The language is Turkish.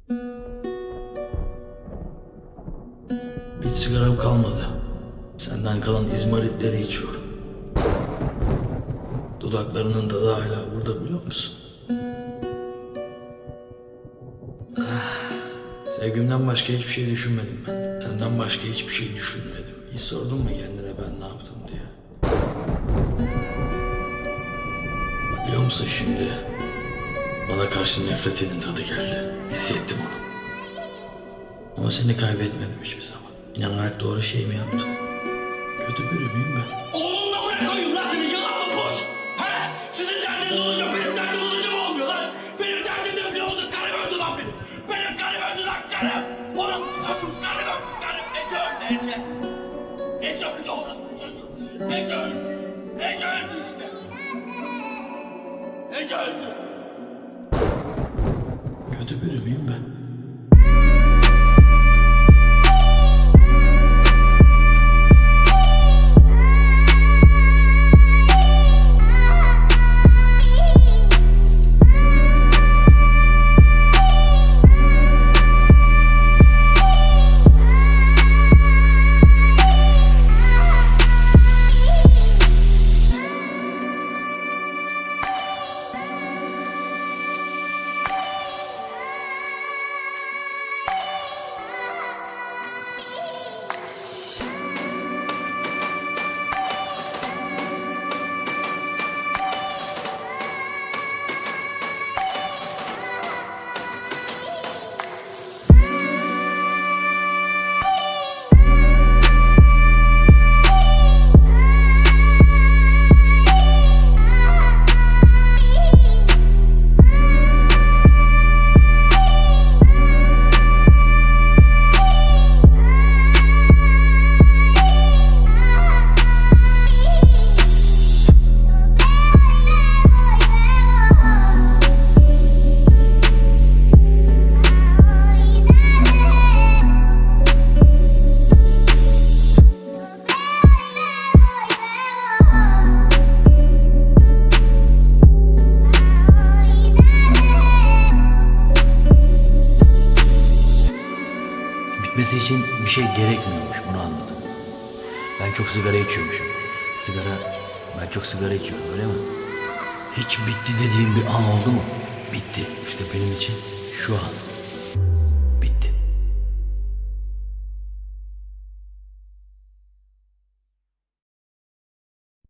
Hiç sigaram kalmadı. Senden kalan izmaritleri içiyorum. Dudaklarının tadı hala burada, biliyor musun? Sevgimden başka hiçbir şey düşünmedim ben. Senden başka hiçbir şey düşünmedim. Hiç sordun mu kendine ben ne yaptım diye? Biliyor musun şimdi? Bana karşı nefretinin tadı geldi. Hissettim onu. Ama seni kaybetmedim hiçbir zaman. İnanarak doğru şey mi yaptım? Kötü biri miyim ben? Oğlumla bırak koyayım lan seni, yalan mı boş? He? Sizin derdiniz olunca benim derdim olunca mı olmuyor lan? Benim derdim ne biliyor musun? Karım öldü lan benim. Benim karım öldü lan, karım. Orası çocuğum, karım öldü, karım. Ece öldü, Ece. Ece öldü, orası çocuğum. Ece öldü. Ece öldü işte. Ece öldü. Kötü biri miyim ben? Bitmesi için bir şey gerekmiyormuş, bunu anladım. Ben çok sigara içiyormuşum. Ben çok sigara içiyorum, öyle mi? Hiç bitti dediğim bir an oldu mu? Bitti. İşte benim için şu an.